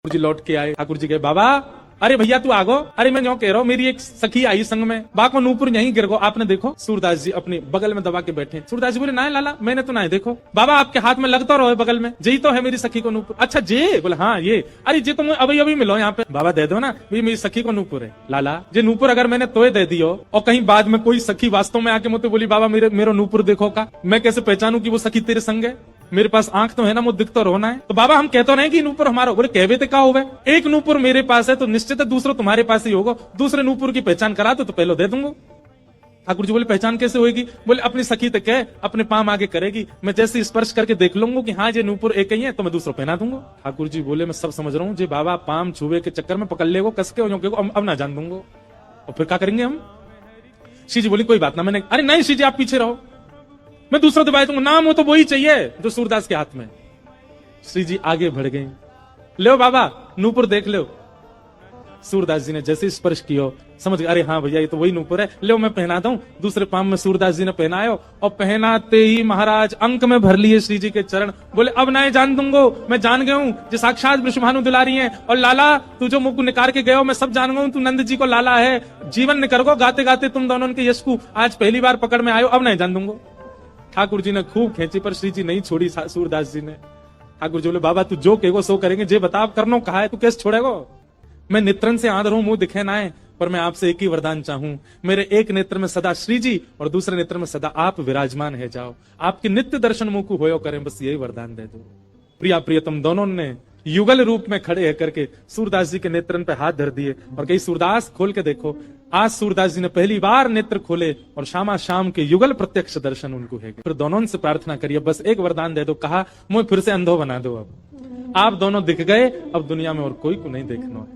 ठाकुर जी लौट के आए। ठाकुर जी कहे बाबा अरे भैया तू आगो। अरे मैं जो कह रहा हूँ मेरी एक सखी आई संग में बाको नूपुर यहीं गिर गो। आपने देखो सूरदास जी अपने बगल में दबा के बैठे। सूरदास जी बोले ना लाला मैंने तो ना देखो। बाबा आपके हाथ में लगता रहो बगल में यही तो है मेरी सखी को नूपुर। अच्छा जे बोले हाँ ये। अरे जे तुम अभी अभी मिलो यहाँ पे। बाबा दे दो ना भाई मेरी सखी को नूपुर है। लाला जे नूपुर अगर मैंने तोय दे दियो और कहीं बाद में कोई सखी वास्तव में आके मुझे बोली बाबा मेरे नूपुर देखो का, मैं कैसे पहचानू कि वो सखी तेरे संग है? मेरे पास आंख तो है ना, मुझे दिख तो रोना है। तो बाबा हम कहते रहे कि नूपुर हमारा। बोले कहवे ते का होवे, एक नूपुर मेरे पास है तो निश्चित है दूसरा तुम्हारे पास ही होगा। दूसरे नूपुर की पहचान करा तो पहले दे दूंगा। ठाकुर जी बोले पहचान कैसे होगी? बोले अपनी सखी तक है अपने पाम आगे करेगी, मैं जैसे स्पर्श करके देख लूंगा कि हाँ ये नूपुर एक ही है तो मैं दूसरा पहना दूंगा। ठाकुर जी बोले मैं सब समझ रहा हूँ, जी बाबा पाम छुए के चक्कर में पकड़ लेगो कस के अब ना जान दूंगा। और फिर क्या करेंगे हम? श्री जी बोली कोई बात ना। मैंने अरे नहीं श्री जी आप पीछे रहो, मैं दूसरा दबाई दूंगा। नाम हो तो वही चाहिए जो सूरदास के हाथ में। श्री जी आगे बढ़ गए। लो बाबा नूपुर देख लो। सूरदास जी ने जैसे स्पर्श किया समझ गए अरे हाँ भैया ये तो वही नूपुर है, लो मैं पहनाता हूं। दूसरे पाम में सूरदास जी ने पहनायो और पहनाते ही महाराज अंक में भर लिए श्री जी के चरण। बोले अब ना जान दूंगो, मैं जान गया हूं जो साक्षात विश्वभानु दुलारी है। और लाला तू जो मुख निकाल के गयो मैं सब जान गया हूं, तू नंद जी को लाला है। जीवन निकर गो गाते गाते तुम दोनों के यश को आज पहली बार पकड़ में आयो, अब नहीं जान दूंगो। ठाकुर जी ने खूब खींची पर श्री जी नहीं छोड़ी सूरदास जी ने। ठाकुर जी बोले बाबा तू जो कहेगो सो करेंगे, जे बता करनो कहा है तू कैसे छोड़ेगो? मैं नेत्रन से आंध हूं मुंह दिखे ना है, पर मैं आपसे एक ही वरदान चाहूं, मेरे एक नेत्र में सदा श्री जी और दूसरे नेत्र में सदा आप विराजमान है जाओ, आपके नित्य दर्शन मुंह को होयो करें, बस यही वरदान दे दो। प्रिया प्रियतम दोनों ने युगल रूप में खड़े है करके सूरदास जी के नेत्रन पे हाथ धर दिए और कही सूरदास खोल के देखो। आज सूरदास जी ने पहली बार नेत्र खोले और शामा शाम के युगल प्रत्यक्ष दर्शन उनको है। फिर दोनों से प्रार्थना करिए बस एक वरदान दे दो। कहा मुझे फिर से अंधो बना दो, अब आप दोनों दिख गए, अब दुनिया में और कोई को नहीं देखना।